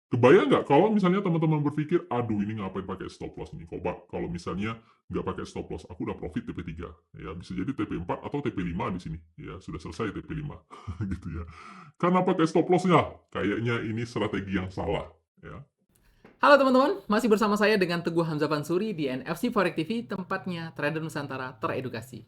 Kebayang nggak kalau misalnya teman-teman berpikir, "Aduh ini ngapain pakai stop loss nih, kalau misalnya nggak pakai stop loss, aku udah profit TP3." Ya bisa jadi TP4 atau TP5 di sini, ya sudah selesai TP5 gitu ya. Karena pakai stop loss-nya, kayaknya ini strategi yang salah, ya. Halo teman-teman, masih bersama saya dengan Teguh Hamzah Pansuri di NFC Forex TV, tempatnya trader Nusantara teredukasi.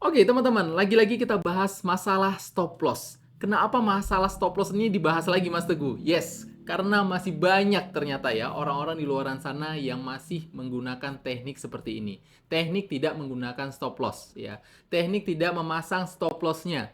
Oke teman-teman, lagi-lagi kita bahas masalah stop loss. Kenapa masalah stop loss ini dibahas lagi Mas Teguh? Yes, karena masih banyak ternyata ya orang-orang di luar sana yang masih menggunakan teknik seperti ini. Teknik tidak menggunakan stop loss ya. Teknik tidak memasang stop loss-nya.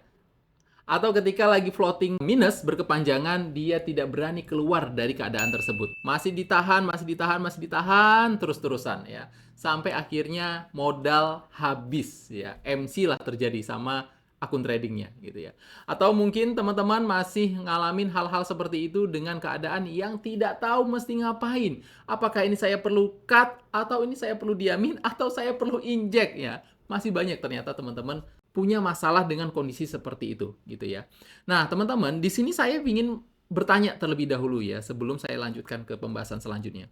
Atau ketika lagi floating minus berkepanjangan, dia tidak berani keluar dari keadaan tersebut. Masih ditahan, masih ditahan, masih ditahan terus-terusan ya. Sampai akhirnya modal habis ya. MC lah terjadi sama akun tradingnya gitu ya. Atau mungkin teman-teman masih ngalamin hal-hal seperti itu dengan keadaan yang tidak tahu mesti ngapain. Apakah ini saya perlu cut atau ini saya perlu diamin atau saya perlu injek ya. Masih banyak ternyata teman-teman punya masalah dengan kondisi seperti itu gitu ya. Nah, teman-teman, di sini saya ingin bertanya terlebih dahulu ya sebelum saya lanjutkan ke pembahasan selanjutnya.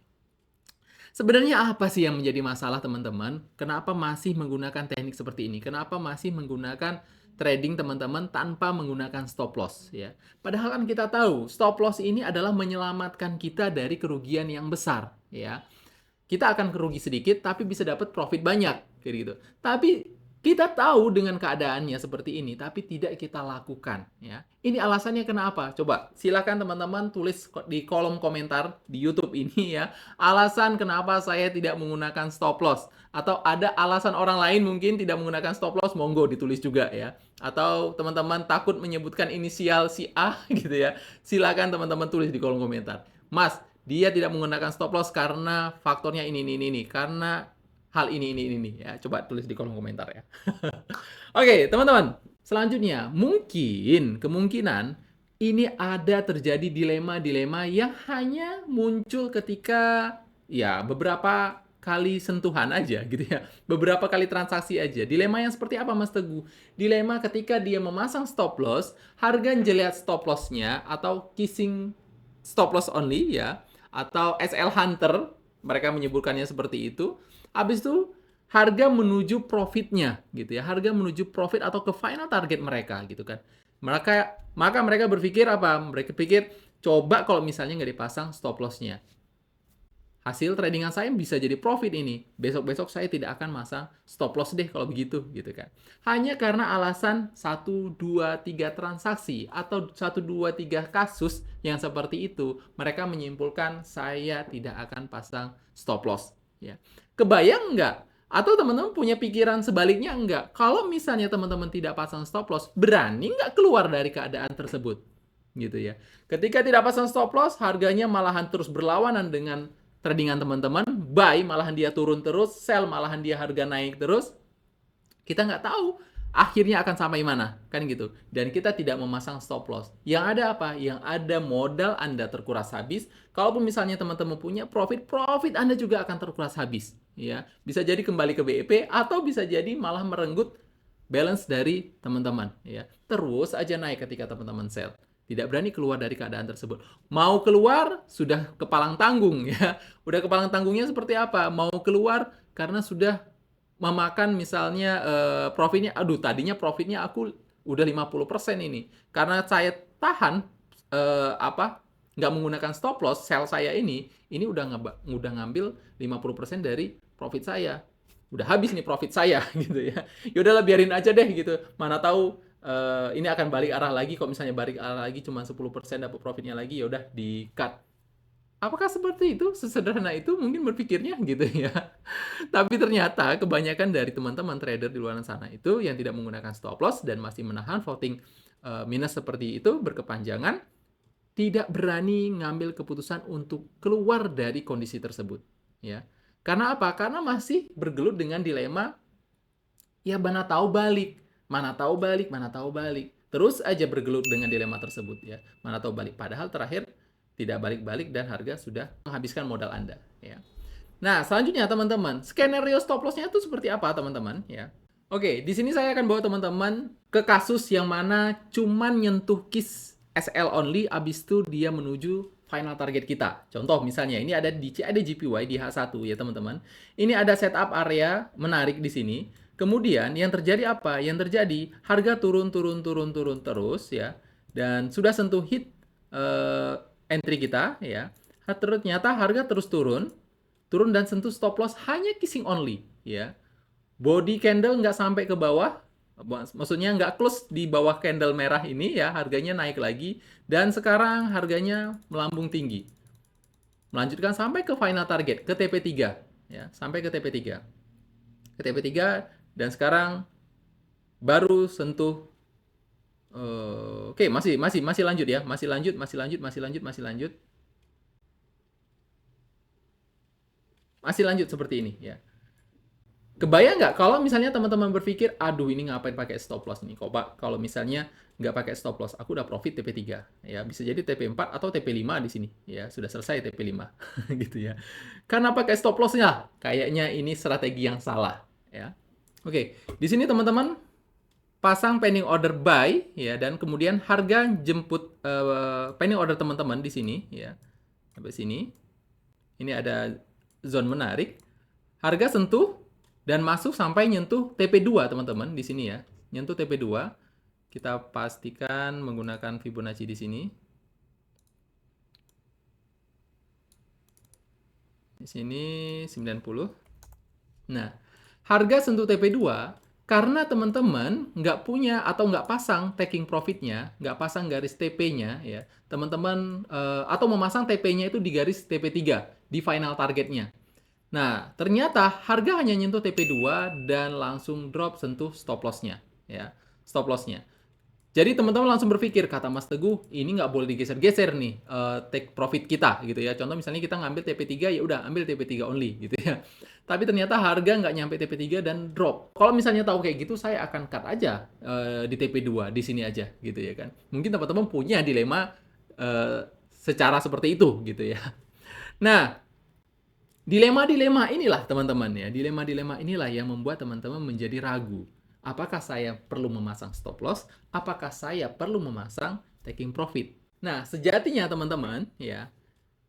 Sebenarnya apa sih yang menjadi masalah teman-teman? Kenapa masih menggunakan teknik seperti ini? Kenapa masih menggunakan trading teman-teman tanpa menggunakan stop loss ya? Padahal kan kita tahu stop loss ini adalah menyelamatkan kita dari kerugian yang besar ya. Kita akan kerugi sedikit tapi bisa dapat profit banyak kayak gitu. Tapi kita tahu dengan keadaannya seperti ini tapi tidak kita lakukan ya. Ini alasannya kenapa? Coba silakan teman-teman tulis di kolom komentar di YouTube ini ya. Alasan kenapa saya tidak menggunakan stop loss atau ada alasan orang lain mungkin tidak menggunakan stop loss, monggo ditulis juga ya. Atau teman-teman takut menyebutkan inisial si A gitu ya. Silakan teman-teman tulis di kolom komentar. Mas, dia tidak menggunakan stop loss karena faktornya ini, karena hal ini ya. Coba tulis di kolom komentar ya. Oke, teman-teman. Selanjutnya, kemungkinan ini ada terjadi dilema-dilema yang hanya muncul ketika ya beberapa kali sentuhan aja gitu ya. Beberapa kali transaksi aja. Dilema yang seperti apa Mas Teguh? Dilema ketika dia memasang stop loss, harga ngelihat stop loss-nya atau kissing stop loss only ya, atau SL Hunter, mereka menyebutkannya seperti itu. Habis itu harga menuju profitnya gitu ya, harga menuju profit atau ke final target mereka gitu kan. Maka mereka berpikir apa? Mereka pikir coba kalau misalnya nggak dipasang stop loss-nya. Hasil tradingan saya bisa jadi profit ini. Besok-besok saya tidak akan masang stop loss deh kalau begitu gitu kan. Hanya karena alasan 1, 2, 3 transaksi atau 1, 2, 3 kasus yang seperti itu, mereka menyimpulkan saya tidak akan pasang stop loss ya. Kebayang nggak? Atau teman-teman punya pikiran sebaliknya enggak? Kalau misalnya teman-teman tidak pasang stop loss, berani nggak keluar dari keadaan tersebut? Gitu ya. Ketika tidak pasang stop loss, harganya malahan terus berlawanan dengan tradingan teman-teman, buy malahan dia turun terus, sell malahan dia harga naik terus, kita nggak tahu akhirnya akan sampai mana, kan gitu. Dan kita tidak memasang stop loss. Yang ada apa? Yang ada modal Anda terkuras habis. Kalaupun misalnya teman-teman punya profit Anda juga akan terkuras habis. Ya, bisa jadi kembali ke BEP atau bisa jadi malah merenggut balance dari teman-teman. Ya, terus aja naik ketika teman-teman sell. Tidak berani keluar dari keadaan tersebut. Mau keluar sudah kepalang tanggung ya. Udah kepalang tanggungnya seperti apa? Mau keluar karena sudah memakan misalnya profitnya, aduh tadinya profitnya aku udah 50% ini. Karena saya tahan nggak menggunakan stop loss, sell saya ini udah ngambil 50% dari profit saya. Udah habis nih profit saya gitu ya. Ya udahlah biarin aja deh gitu. Mana tahu ini akan balik arah lagi. Kalau misalnya balik arah lagi cuma 10% dapat profitnya lagi, ya udah di cut. Apakah seperti itu? Sesederhana itu mungkin berpikirnya gitu ya. Tapi ternyata kebanyakan dari teman-teman trader di luar sana itu yang tidak menggunakan stop loss dan masih menahan floating minus seperti itu berkepanjangan, tidak berani ngambil keputusan untuk keluar dari kondisi tersebut. Ya, karena apa? Karena masih bergelut dengan dilema, ya mana tahu balik, mana tahu balik, mana tahu balik. Terus aja bergelut dengan dilema tersebut ya. Mana tahu balik. Padahal terakhir tidak balik-balik dan harga sudah menghabiskan modal Anda. Ya. Nah, selanjutnya teman-teman, skenario stop loss-nya itu seperti apa teman-teman? Ya. Oke, di sini saya akan bawa teman-teman ke kasus yang mana cuman nyentuh keys SL only, abis itu dia menuju final target kita. Contoh misalnya, ini ada di CAD GPY di H1 ya teman-teman. Ini ada setup area menarik di sini. Kemudian yang terjadi apa? Yang terjadi harga turun terus ya. Dan sudah sentuh hit entry kita ya. Ternyata harga terus turun dan sentuh stop loss hanya kissing only ya. Body candle nggak sampai ke bawah, maksudnya nggak close di bawah candle merah ini ya, harganya naik lagi, dan sekarang harganya melambung tinggi. Melanjutkan sampai ke final target, ke TP3, ya, sampai ke TP3. Ke TP3, dan sekarang baru sentuh, oke, masih lanjut ya, masih lanjut seperti ini ya. Kebayang nggak kalau misalnya teman-teman berpikir, aduh ini ngapain pakai stop loss nih? Kok Pak, kalau misalnya nggak pakai stop loss, aku udah profit TP3. Ya, bisa jadi TP4 atau TP5 di sini. Ya, sudah selesai TP5. gitu ya. Karena pakai stop loss-nya, kayaknya ini strategi yang salah. Ya. Oke, di sini teman-teman pasang pending order buy, ya, dan kemudian harga jemput pending order teman-teman di sini, ya. Sampai sini. Ini ada zone menarik. Harga sentuh dan masuk sampai nyentuh TP2 teman-teman di sini ya. Nyentuh TP2. Kita pastikan menggunakan Fibonacci di sini. Di sini 90. Nah, harga sentuh TP2 karena teman-teman nggak punya atau nggak pasang taking profitnya, nggak pasang garis TP-nya ya, teman-teman atau memasang TP-nya itu di garis TP3 di final targetnya. Nah, ternyata harga hanya nyentuh TP2 dan langsung drop sentuh stop loss-nya. Ya, stop loss-nya. Jadi teman-teman langsung berpikir, kata Mas Teguh, ini nggak boleh digeser-geser nih take profit kita gitu ya. Contoh misalnya kita ngambil TP3, ya udah ambil TP3 only gitu ya. Tapi ternyata harga nggak nyampe TP3 dan drop. Kalau misalnya tahu kayak gitu, saya akan cut aja di TP2 di sini aja gitu ya kan. Mungkin teman-teman punya dilema secara seperti itu gitu ya. Nah, dilema-dilema inilah teman-teman ya, dilema-dilema inilah yang membuat teman-teman menjadi ragu. Apakah saya perlu memasang stop loss? Apakah saya perlu memasang taking profit? Nah, sejatinya teman-teman ya,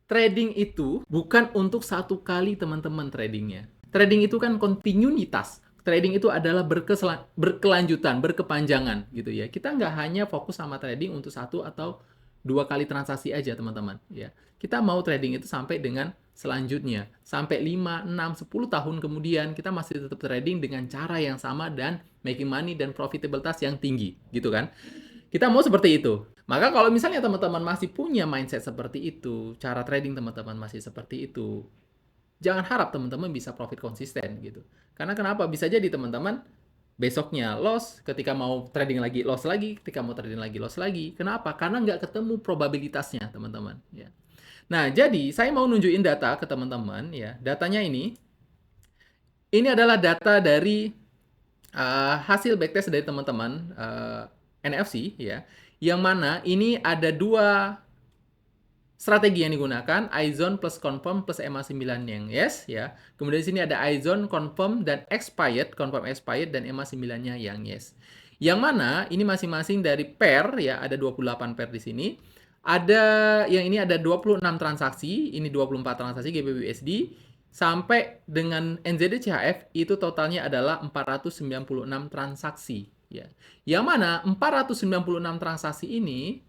trading itu bukan untuk satu kali teman-teman tradingnya. Trading itu kan kontinuitas. Trading itu adalah berkelanjutan, berkepanjangan gitu ya. Kita nggak hanya fokus sama trading untuk satu atau dua kali transaksi aja teman-teman ya. Kita mau trading itu sampai dengan selanjutnya. Sampai 5, 6, 10 tahun kemudian kita masih tetap trading dengan cara yang sama dan making money dan profitabilitas yang tinggi gitu kan. Kita mau seperti itu. Maka kalau misalnya teman-teman masih punya mindset seperti itu, cara trading teman-teman masih seperti itu, jangan harap teman-teman bisa profit konsisten gitu. Karena kenapa? Bisa jadi teman-teman besoknya loss, ketika mau trading lagi loss lagi, ketika mau trading lagi loss lagi. Kenapa? Karena nggak ketemu probabilitasnya teman-teman. Ya. Nah, jadi saya mau nunjukin data ke teman-teman ya. Datanya ini adalah data dari hasil backtest dari teman-teman NFC ya. Yang mana ini ada dua strategi yang digunakan, iZone plus confirm plus EMA9 yang yes ya. Kemudian di sini ada iZone confirm dan expired, confirm expired dan EMA9-nya yang yes. Yang mana ini masing-masing dari pair ya, ada 28 pair di sini. Ada yang ini ada 26 transaksi, ini 24 transaksi GBPUSD sampai dengan NZD-CHF itu totalnya adalah 496 transaksi ya. Yang mana 496 transaksi ini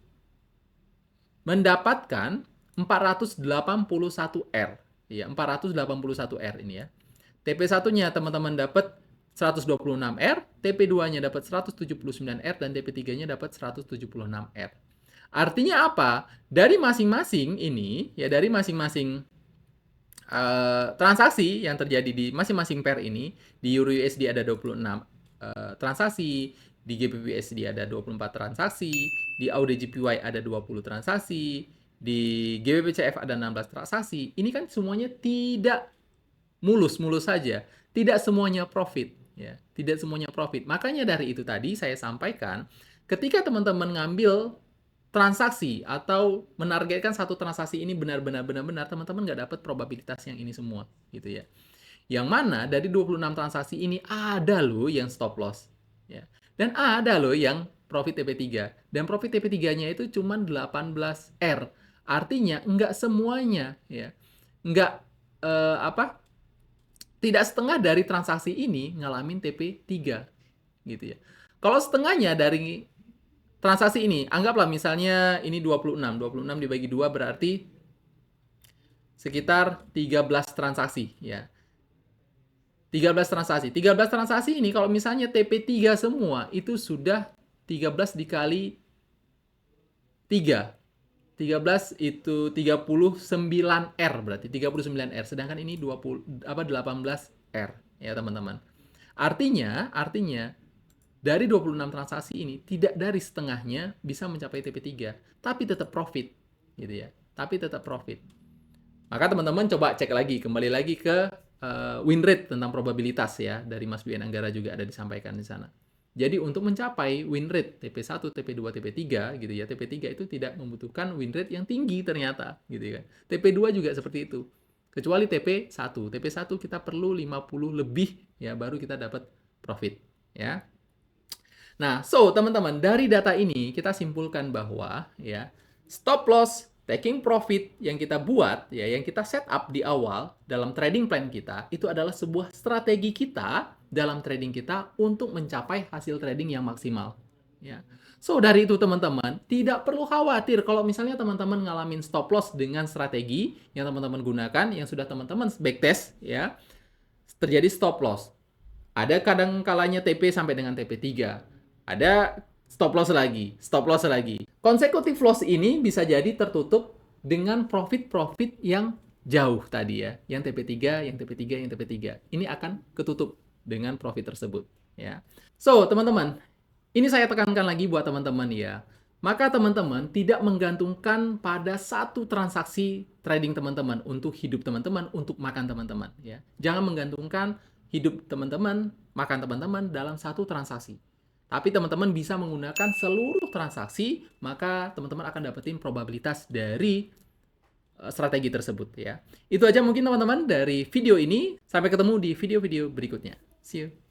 mendapatkan 481R. Ya, 481R ini ya. TP1-nya teman-teman dapat 126R, TP2-nya dapat 179R, dan TP3-nya dapat 176R. Artinya apa? Dari masing-masing ini, ya dari masing-masing transaksi yang terjadi di masing-masing pair ini, di Euro USD ada 26 transaksi, di GBPUSD ada 24 transaksi, di AUD JPY ada 20 transaksi, di GBP-CF ada 16 transaksi. Ini kan semuanya tidak mulus-mulus saja, tidak semuanya profit ya, tidak semuanya profit. Makanya dari itu tadi saya sampaikan, ketika teman-teman ngambil transaksi atau menargetkan satu transaksi ini benar-benar teman-teman nggak dapat probabilitas yang ini semua gitu ya. Yang mana dari 26 transaksi ini ada loh yang stop loss. Ya. Dan ada loh yang profit TP3. Dan profit TP3-nya itu cuma 18R. Artinya enggak semuanya. Ya. Enggak, tidak setengah dari transaksi ini ngalamin TP3. Gitu ya. Kalau setengahnya dari transaksi ini, anggaplah misalnya ini 26. 26 dibagi 2 berarti sekitar 13 transaksi. Ya. 13 transaksi. 13 transaksi ini kalau misalnya TP3 semua, itu sudah 13 dikali 3. 13 itu 39R berarti 39R. Sedangkan ini 18R ya teman-teman. Artinya dari 26 transaksi ini tidak dari setengahnya bisa mencapai TP3, tapi tetap profit gitu ya. Tapi tetap profit. Maka teman-teman coba cek lagi, kembali lagi ke win rate tentang probabilitas ya, dari Mas Bian Anggara juga ada disampaikan di sana. Jadi untuk mencapai win rate TP1, TP2, TP3 gitu ya, TP3 itu tidak membutuhkan win rate yang tinggi ternyata gitu kan. TP2 juga seperti itu. Kecuali TP1. TP1 kita perlu 50 lebih ya baru kita dapat profit ya. Nah, so teman-teman, dari data ini kita simpulkan bahwa ya stop loss, taking profit yang kita buat, ya, yang kita set up di awal dalam trading plan kita, itu adalah sebuah strategi kita dalam trading kita untuk mencapai hasil trading yang maksimal. Ya. So, dari itu teman-teman, tidak perlu khawatir kalau misalnya teman-teman ngalamin stop loss dengan strategi yang teman-teman gunakan, yang sudah teman-teman backtest, ya, terjadi stop loss. Ada kadang kalanya TP sampai dengan TP3. Ada stop loss lagi, stop loss lagi. Consecutive loss ini bisa jadi tertutup dengan profit-profit yang jauh tadi ya. Yang TP3, yang TP3, yang TP3. Ini akan ketutup dengan profit tersebut. Ya. So, teman-teman, ini saya tekankan lagi buat teman-teman ya. Maka teman-teman tidak menggantungkan pada satu transaksi trading teman-teman untuk hidup teman-teman, untuk makan teman-teman. Ya. Jangan menggantungkan hidup teman-teman, makan teman-teman dalam satu transaksi. Tapi teman-teman bisa menggunakan seluruh transaksi, maka teman-teman akan dapetin probabilitas dari strategi tersebut ya. Itu aja mungkin teman-teman dari video ini. Sampai ketemu di video-video berikutnya. See you.